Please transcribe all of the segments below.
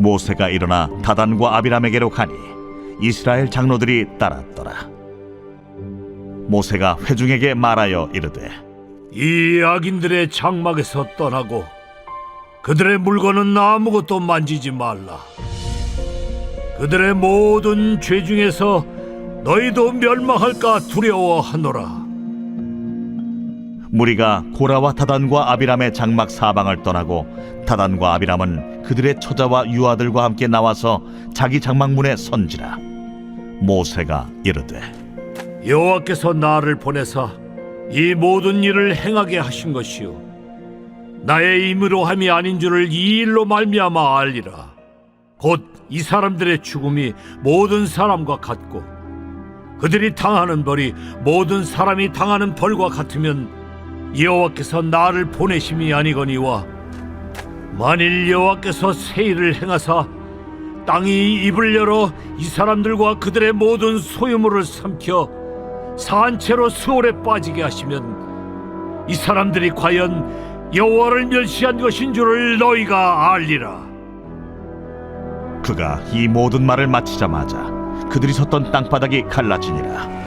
모세가 일어나 다단과 아비람에게로 가니 이스라엘 장로들이 따랐더라. 모세가 회중에게 말하여 이르되, 이 악인들의 장막에서 떠나고 그들의 물건은 아무것도 만지지 말라. 그들의 모든 죄 중에서 너희도 멸망할까 두려워하노라. 무리가 고라와 다단과 아비람의 장막 사방을 떠나고 다단과 아비람은 그들의 처자와 유아들과 함께 나와서 자기 장막문에 선지라. 모세가 이르되, 여호와께서 나를 보내사 이 모든 일을 행하게 하신 것이요 나의 힘으로 함이 아닌 줄을 이 일로 말미암아 알리라. 곧 이 사람들의 죽음이 모든 사람과 같고 그들이 당하는 벌이 모든 사람이 당하는 벌과 같으면 여호와께서 나를 보내심이 아니거니와, 만일 여호와께서 새 일을 행하사 땅이 입을 열어 이 사람들과 그들의 모든 소유물을 삼켜 산채로 수월에 빠지게 하시면 이 사람들이 과연 여호와를 멸시한 것인 줄을 너희가 알리라. 그가 이 모든 말을 마치자마자 그들이 섰던 땅바닥이 갈라지니라.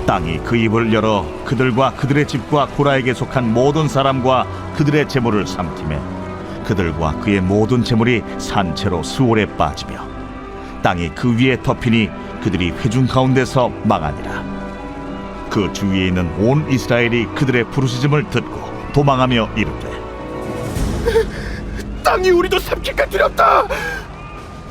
땅이 그 입을 열어 그들과 그들의 집과 고라에게 속한 모든 사람과 그들의 재물을 삼키매 그들과 그의 모든 재물이 산채로 수월에 빠지며 땅이 그 위에 덮이니 그들이 회중 가운데서 망하니라. 그 주위에 있는 온 이스라엘이 그들의 부르짖음을 듣고 도망하며 이르되, 땅이 우리도 삼킬까 두렵다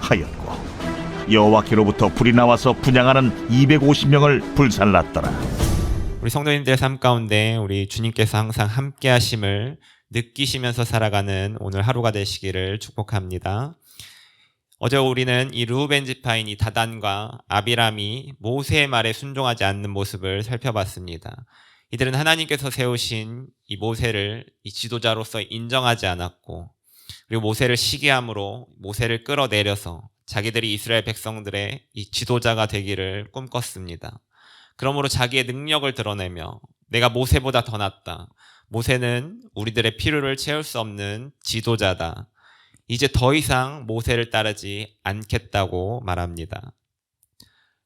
하였고 여호와께로부터 불이 나와서 분향하는 250명을 불살랐더라. 우리 성도님들의 삶 가운데 우리 주님께서 항상 함께 하심을 느끼시면서 살아가는 오늘 하루가 되시기를 축복합니다. 어제 우리는 이 르우벤 지파인 이 다단과 아비람이 모세의 말에 순종하지 않는 모습을 살펴봤습니다. 이들은 하나님께서 세우신 이 모세를 이 지도자로서 인정하지 않았고, 그리고 모세를 시기함으로 모세를 끌어내려서 자기들이 이스라엘 백성들의 이 지도자가 되기를 꿈꿨습니다. 그러므로 자기의 능력을 드러내며 내가 모세보다 더 낫다. 모세는 우리들의 필요를 채울 수 없는 지도자다. 이제 더 이상 모세를 따르지 않겠다고 말합니다.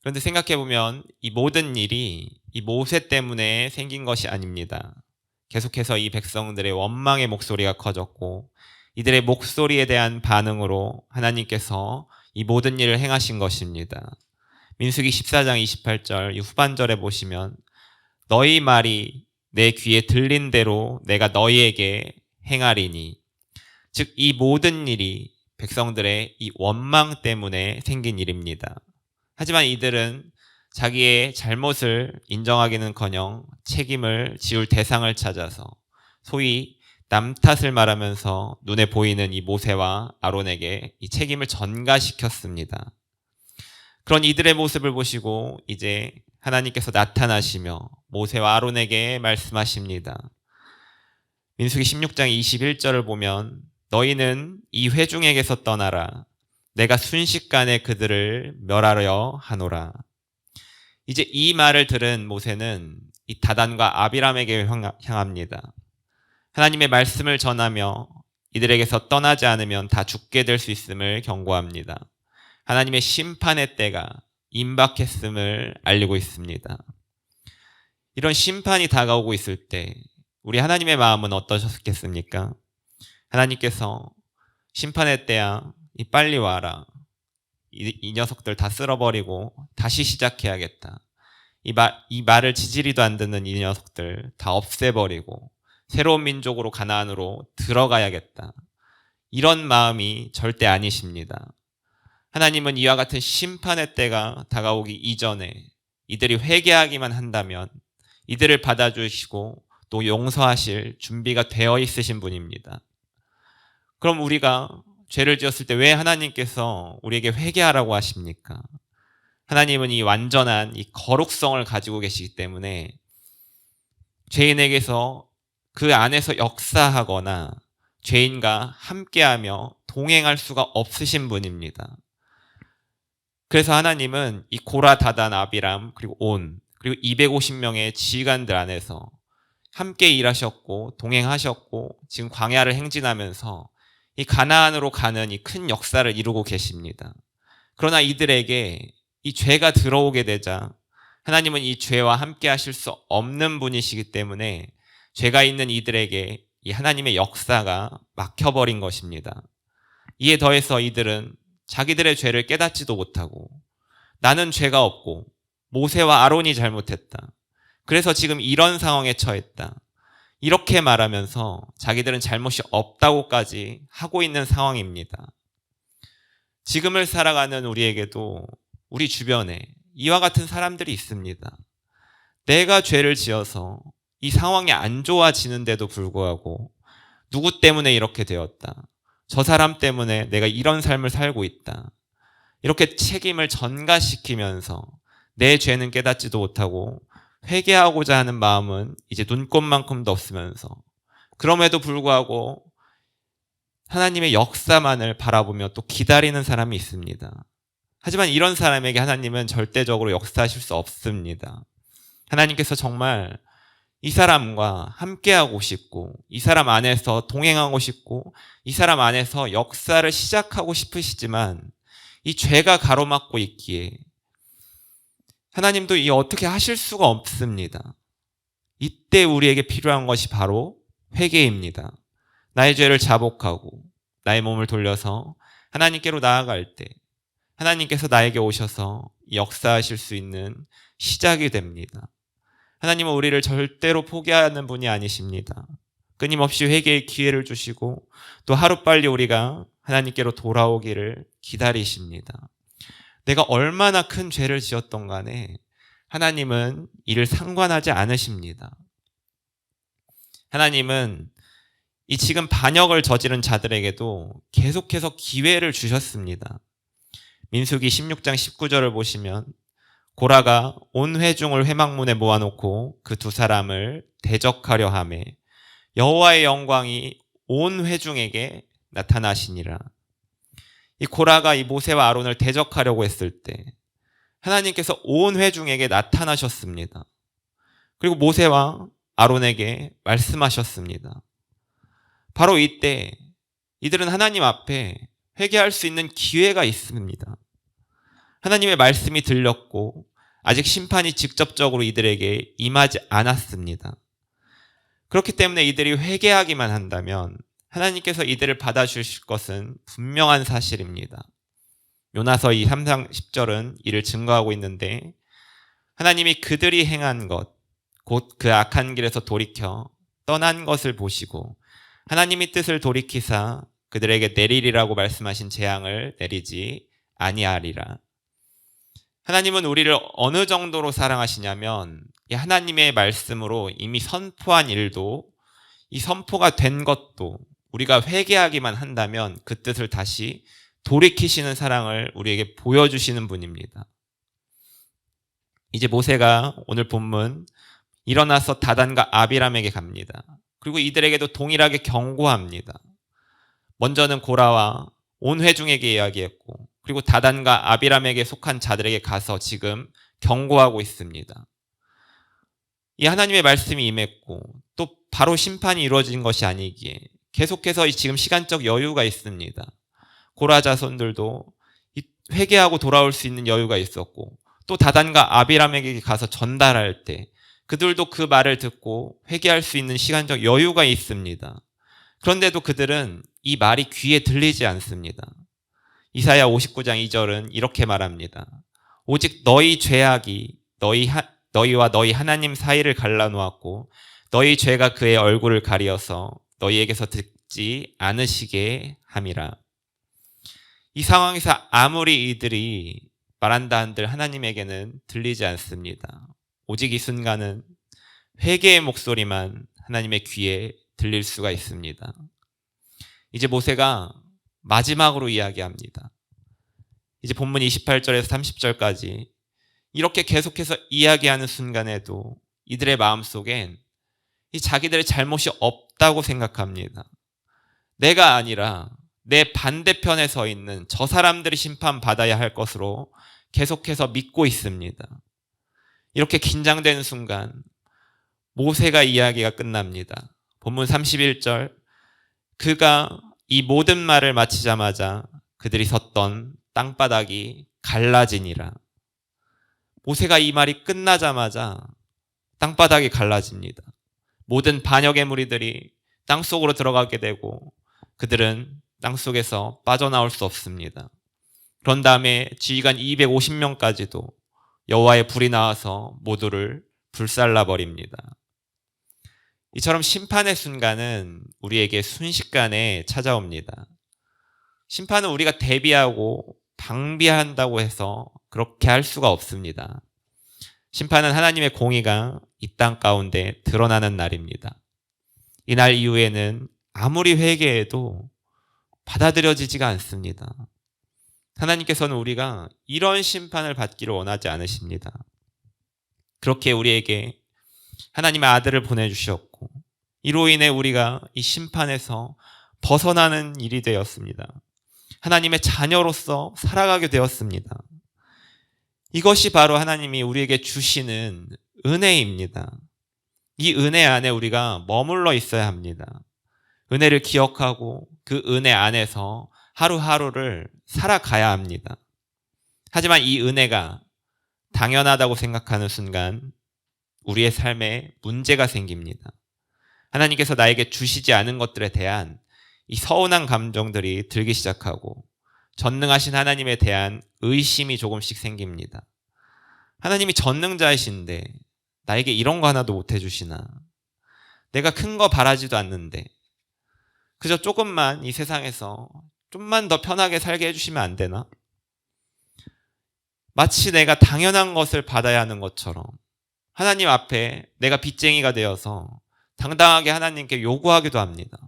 그런데 생각해보면 이 모든 일이 이 모세 때문에 생긴 것이 아닙니다. 계속해서 이 백성들의 원망의 목소리가 커졌고 이들의 목소리에 대한 반응으로 하나님께서 이 모든 일을 행하신 것입니다. 민수기 14장 28절 이 후반절에 보시면 너희 말이 내 귀에 들린 대로 내가 너희에게 행하리니, 즉 이 모든 일이 백성들의 이 원망 때문에 생긴 일입니다. 하지만 이들은 자기의 잘못을 인정하기는커녕 책임을 지울 대상을 찾아서 소위 남 탓을 말하면서 눈에 보이는 이 모세와 아론에게 이 책임을 전가시켰습니다. 그런 이들의 모습을 보시고 이제 하나님께서 나타나시며 모세와 아론에게 말씀하십니다. 민수기 16장 21절을 보면 너희는 이 회중에게서 떠나라. 내가 순식간에 그들을 멸하려 하노라. 이제 이 말을 들은 모세는 이 다단과 아비람에게 향합니다. 하나님의 말씀을 전하며 이들에게서 떠나지 않으면 다 죽게 될 수 있음을 경고합니다. 하나님의 심판의 때가 임박했음을 알리고 있습니다. 이런 심판이 다가오고 있을 때 우리 하나님의 마음은 어떠셨겠습니까? 하나님께서 심판의 때야 빨리 와라. 이 녀석들 다 쓸어버리고 다시 시작해야겠다. 이 말을 지지리도 안 듣는 이 녀석들 다 없애버리고 새로운 민족으로 가나안으로 들어가야겠다. 이런 마음이 절대 아니십니다. 하나님은 이와 같은 심판의 때가 다가오기 이전에 이들이 회개하기만 한다면 이들을 받아주시고 또 용서하실 준비가 되어 있으신 분입니다. 그럼 우리가 죄를 지었을 때 왜 하나님께서 우리에게 회개하라고 하십니까? 하나님은 이 완전한 이 거룩성을 가지고 계시기 때문에 죄인에게서 그 안에서 역사하거나 죄인과 함께하며 동행할 수가 없으신 분입니다. 그래서 하나님은 이 고라, 다단, 아비람 그리고 그리고 250명의 지휘관들 안에서 함께 일하셨고 동행하셨고 지금 광야를 행진하면서 이 가나안으로 가는 이 큰 역사를 이루고 계십니다. 그러나 이들에게 이 죄가 들어오게 되자 하나님은 이 죄와 함께 하실 수 없는 분이시기 때문에 죄가 있는 이들에게 이 하나님의 역사가 막혀버린 것입니다. 이에 더해서 이들은 자기들의 죄를 깨닫지도 못하고 나는 죄가 없고 모세와 아론이 잘못했다. 그래서 지금 이런 상황에 처했다. 이렇게 말하면서 자기들은 잘못이 없다고까지 하고 있는 상황입니다. 지금을 살아가는 우리에게도 우리 주변에 이와 같은 사람들이 있습니다. 내가 죄를 지어서 이 상황이 안 좋아지는데도 불구하고 누구 때문에 이렇게 되었다. 저 사람 때문에 내가 이런 삶을 살고 있다. 이렇게 책임을 전가시키면서 내 죄는 깨닫지도 못하고 회개하고자 하는 마음은 이제 눈꼽만큼도 없으면서 그럼에도 불구하고 하나님의 역사만을 바라보며 또 기다리는 사람이 있습니다. 하지만 이런 사람에게 하나님은 절대적으로 역사하실 수 없습니다. 하나님께서 정말 이 사람과 함께하고 싶고 이 사람 안에서 동행하고 싶고 이 사람 안에서 역사를 시작하고 싶으시지만 이 죄가 가로막고 있기에 하나님도 이 어떻게 하실 수가 없습니다. 이때 우리에게 필요한 것이 바로 회개입니다. 나의 죄를 자복하고 나의 몸을 돌려서 하나님께로 나아갈 때 하나님께서 나에게 오셔서 역사하실 수 있는 시작이 됩니다. 하나님은 우리를 절대로 포기하는 분이 아니십니다. 끊임없이 회개의 기회를 주시고 또 하루빨리 우리가 하나님께로 돌아오기를 기다리십니다. 내가 얼마나 큰 죄를 지었던 간에 하나님은 이를 상관하지 않으십니다. 하나님은 이 지금 반역을 저지른 자들에게도 계속해서 기회를 주셨습니다. 민수기 16장 19절을 보시면 고라가 온 회중을 회막문에 모아놓고 그 두 사람을 대적하려 하매 여호와의 영광이 온 회중에게 나타나시니라. 이 고라가 이 모세와 아론을 대적하려고 했을 때 하나님께서 온 회중에게 나타나셨습니다. 그리고 모세와 아론에게 말씀하셨습니다. 바로 이때 이들은 하나님 앞에 회개할 수 있는 기회가 있습니다. 하나님의 말씀이 들렸고 아직 심판이 직접적으로 이들에게 임하지 않았습니다. 그렇기 때문에 이들이 회개하기만 한다면 하나님께서 이들을 받아주실 것은 분명한 사실입니다. 요나서 3장 10절은 이를 증거하고 있는데 하나님이 그들이 행한 것, 곧 그 악한 길에서 돌이켜 떠난 것을 보시고 하나님이 뜻을 돌이키사 그들에게 내리리라고 말씀하신 재앙을 내리지 아니하리라. 하나님은 우리를 어느 정도로 사랑하시냐면 이 하나님의 말씀으로 이미 선포한 일도 이 선포가 된 것도 우리가 회개하기만 한다면 그 뜻을 다시 돌이키시는 사랑을 우리에게 보여주시는 분입니다. 이제 모세가 오늘 본문 일어나서 다단과 아비람에게 갑니다. 그리고 이들에게도 동일하게 경고합니다. 먼저는 고라와 온 회중에게 이야기했고 그리고 다단과 아비람에게 속한 자들에게 가서 지금 경고하고 있습니다. 이 하나님의 말씀이 임했고 또 바로 심판이 이루어진 것이 아니기에 계속해서 지금 시간적 여유가 있습니다. 고라 자손들도 회개하고 돌아올 수 있는 여유가 있었고 또 다단과 아비람에게 가서 전달할 때 그들도 그 말을 듣고 회개할 수 있는 시간적 여유가 있습니다. 그런데도 그들은 이 말이 귀에 들리지 않습니다. 이사야 59장 2절은 이렇게 말합니다. 오직 너희 죄악이 너희와 너희 하나님 사이를 갈라놓았고 너희 죄가 그의 얼굴을 가리어서 너희에게서 듣지 않으시게 함이라. 이 상황에서 아무리 이들이 말한다 한들 하나님에게는 들리지 않습니다. 오직 이 순간은 회개의 목소리만 하나님의 귀에 들릴 수가 있습니다. 이제 모세가 마지막으로 이야기합니다. 이제 본문 28절에서 30절까지 이렇게 계속해서 이야기하는 순간에도 이들의 마음속엔 이 자기들의 잘못이 없다고 생각합니다. 내가 아니라 내 반대편에 서 있는 저 사람들이 심판받아야 할 것으로 계속해서 믿고 있습니다. 이렇게 긴장되는 순간 모세가 이야기가 끝납니다. 본문 31절 그가 이 모든 말을 마치자마자 그들이 섰던 땅바닥이 갈라지니라. 모세가 이 말이 끝나자마자 땅바닥이 갈라집니다. 모든 반역의 무리들이 땅속으로 들어가게 되고 그들은 땅속에서 빠져나올 수 없습니다. 그런 다음에 지휘관 250명까지도 여호와의 불이 나와서 모두를 불살라 버립니다. 이처럼 심판의 순간은 우리에게 순식간에 찾아옵니다. 심판은 우리가 대비하고 방비한다고 해서 그렇게 할 수가 없습니다. 심판은 하나님의 공의가 이 땅 가운데 드러나는 날입니다. 이날 이후에는 아무리 회개해도 받아들여지지가 않습니다. 하나님께서는 우리가 이런 심판을 받기를 원하지 않으십니다. 그렇게 우리에게 하나님의 아들을 보내주셨고 이로 인해 우리가 이 심판에서 벗어나는 일이 되었습니다. 하나님의 자녀로서 살아가게 되었습니다. 이것이 바로 하나님이 우리에게 주시는 은혜입니다. 이 은혜 안에 우리가 머물러 있어야 합니다. 은혜를 기억하고 그 은혜 안에서 하루하루를 살아가야 합니다. 하지만 이 은혜가 당연하다고 생각하는 순간 우리의 삶에 문제가 생깁니다. 하나님께서 나에게 주시지 않은 것들에 대한 이 서운한 감정들이 들기 시작하고 전능하신 하나님에 대한 의심이 조금씩 생깁니다. 하나님이 전능자이신데 나에게 이런 거 하나도 못 해주시나? 내가 큰 거 바라지도 않는데 그저 조금만 이 세상에서 좀만 더 편하게 살게 해주시면 안 되나? 마치 내가 당연한 것을 받아야 하는 것처럼 하나님 앞에 내가 빚쟁이가 되어서 당당하게 하나님께 요구하기도 합니다.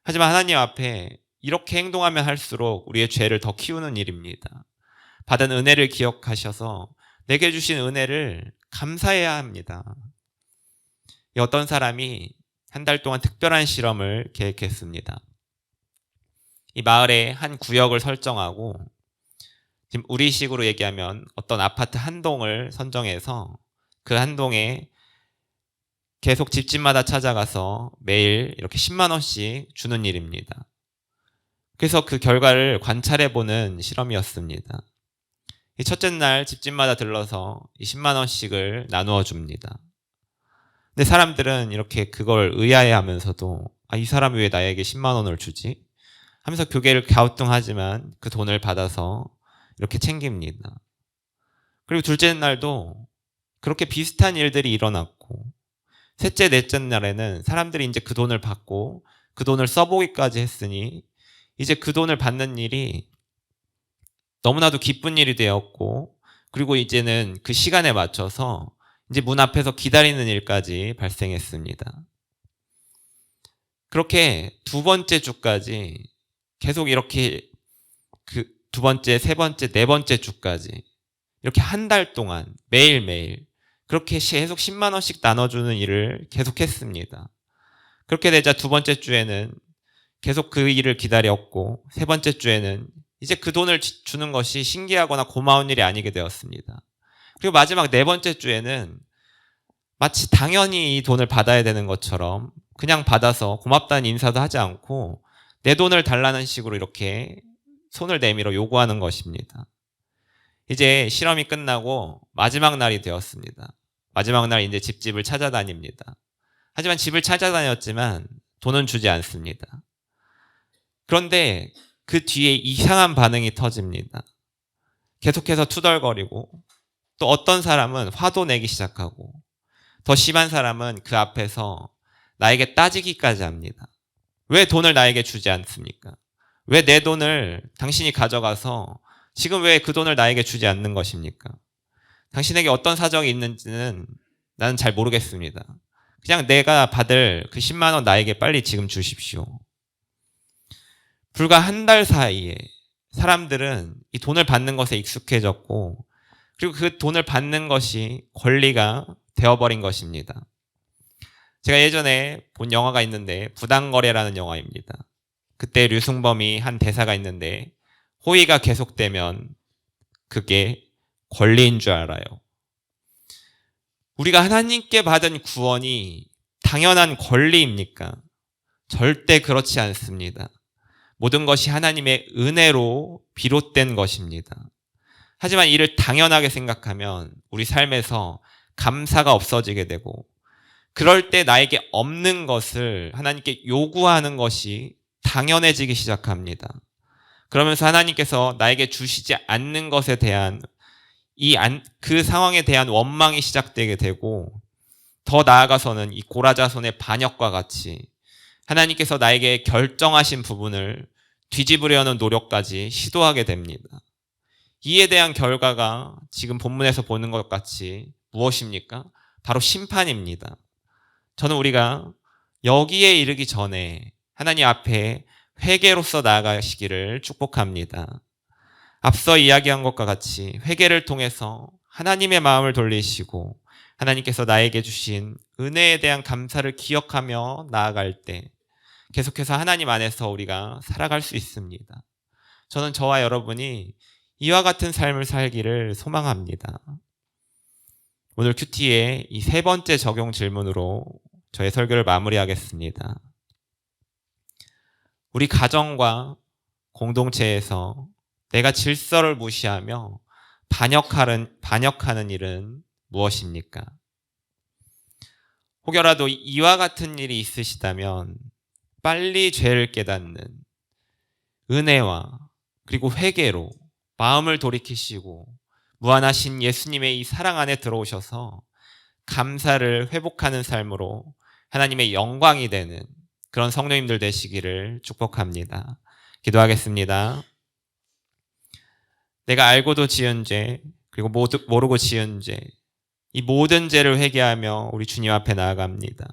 하지만 하나님 앞에 이렇게 행동하면 할수록 우리의 죄를 더 키우는 일입니다. 받은 은혜를 기억하셔서 내게 주신 은혜를 감사해야 합니다. 어떤 사람이 한 달 동안 특별한 실험을 계획했습니다. 이 마을에 한 구역을 설정하고 지금 우리식으로 얘기하면 어떤 아파트 한 동을 선정해서 그 한 동에 계속 집집마다 찾아가서 매일 이렇게 10만 원씩 주는 일입니다. 그래서 그 결과를 관찰해보는 실험이었습니다. 이 첫째 날 집집마다 들러서 이 10만 원씩을 나누어 줍니다. 근데 사람들은 이렇게 그걸 의아해하면서도 이 사람이 왜 나에게 10만 원을 주지? 하면서 고개를 갸우뚱하지만 그 돈을 받아서 이렇게 챙깁니다. 그리고 둘째 날도 그렇게 비슷한 일들이 일어났고 셋째, 넷째 날에는 사람들이 이제 그 돈을 받고 그 돈을 써보기까지 했으니 이제 그 돈을 받는 일이 너무나도 기쁜 일이 되었고 그리고 이제는 그 시간에 맞춰서 이제 문 앞에서 기다리는 일까지 발생했습니다. 그렇게 두 번째 주까지 계속 이렇게 그 두 번째, 세 번째, 네 번째 주까지 이렇게 한 달 동안 매일매일 그렇게 계속 10만 원씩 나눠주는 일을 계속했습니다. 그렇게 되자 두 번째 주에는 계속 그 일을 기다렸고 세 번째 주에는 이제 그 돈을 주는 것이 신기하거나 고마운 일이 아니게 되었습니다. 그리고 마지막 네 번째 주에는 마치 당연히 이 돈을 받아야 되는 것처럼 그냥 받아서 고맙다는 인사도 하지 않고 내 돈을 달라는 식으로 이렇게 손을 내밀어 요구하는 것입니다. 이제 실험이 끝나고 마지막 날이 되었습니다. 마지막 날 이제 집집을 찾아다닙니다. 하지만 집을 찾아다녔지만 돈은 주지 않습니다. 그런데 그 뒤에 이상한 반응이 터집니다. 계속해서 투덜거리고 또 어떤 사람은 화도 내기 시작하고 더 심한 사람은 그 앞에서 나에게 따지기까지 합니다. 왜 돈을 나에게 주지 않습니까? 왜 내 돈을 당신이 가져가서 지금 왜 그 돈을 나에게 주지 않는 것입니까? 당신에게 어떤 사정이 있는지는 나는 잘 모르겠습니다. 그냥 내가 받을 그 10만 원 나에게 빨리 지금 주십시오. 불과 한 달 사이에 사람들은 이 돈을 받는 것에 익숙해졌고 그리고 그 돈을 받는 것이 권리가 되어버린 것입니다. 제가 예전에 본 영화가 있는데 부당거래라는 영화입니다. 그때 류승범이 한 대사가 있는데 호의가 계속되면 그게 권리인 줄 알아요. 우리가 하나님께 받은 구원이 당연한 권리입니까? 절대 그렇지 않습니다. 모든 것이 하나님의 은혜로 비롯된 것입니다. 하지만 이를 당연하게 생각하면 우리 삶에서 감사가 없어지게 되고, 그럴 때 나에게 없는 것을 하나님께 요구하는 것이 당연해지기 시작합니다. 그러면서 하나님께서 나에게 주시지 않는 것에 대한 그 상황에 대한 원망이 시작되게 되고, 더 나아가서는 이 고라자손의 반역과 같이 하나님께서 나에게 결정하신 부분을 뒤집으려는 노력까지 시도하게 됩니다. 이에 대한 결과가 지금 본문에서 보는 것 같이 무엇입니까? 바로 심판입니다. 저는 우리가 여기에 이르기 전에 하나님 앞에 회개로서 나아가시기를 축복합니다. 앞서 이야기한 것과 같이 회개를 통해서 하나님의 마음을 돌리시고 하나님께서 나에게 주신 은혜에 대한 감사를 기억하며 나아갈 때 계속해서 하나님 안에서 우리가 살아갈 수 있습니다. 저는 저와 여러분이 이와 같은 삶을 살기를 소망합니다. 오늘 큐티의 이 세 번째 적용 질문으로 저의 설교를 마무리하겠습니다. 우리 가정과 공동체에서 내가 질서를 무시하며 반역하는 일은 무엇입니까? 혹여라도 이와 같은 일이 있으시다면 빨리 죄를 깨닫는 은혜와 그리고 회개로 마음을 돌이키시고 무한하신 예수님의 이 사랑 안에 들어오셔서 감사를 회복하는 삶으로 하나님의 영광이 되는 그런 성도님들 되시기를 축복합니다. 기도하겠습니다. 내가 알고도 지은 죄, 그리고 모르고 지은 죄, 이 모든 죄를 회개하며 우리 주님 앞에 나아갑니다.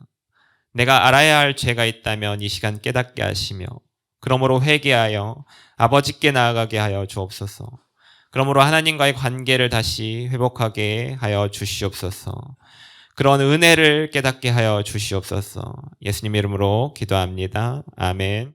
내가 알아야 할 죄가 있다면 이 시간 깨닫게 하시며, 그러므로 회개하여 아버지께 나아가게 하여 주옵소서. 그러므로 하나님과의 관계를 다시 회복하게 하여 주시옵소서. 그런 은혜를 깨닫게 하여 주시옵소서. 예수님 이름으로 기도합니다. 아멘.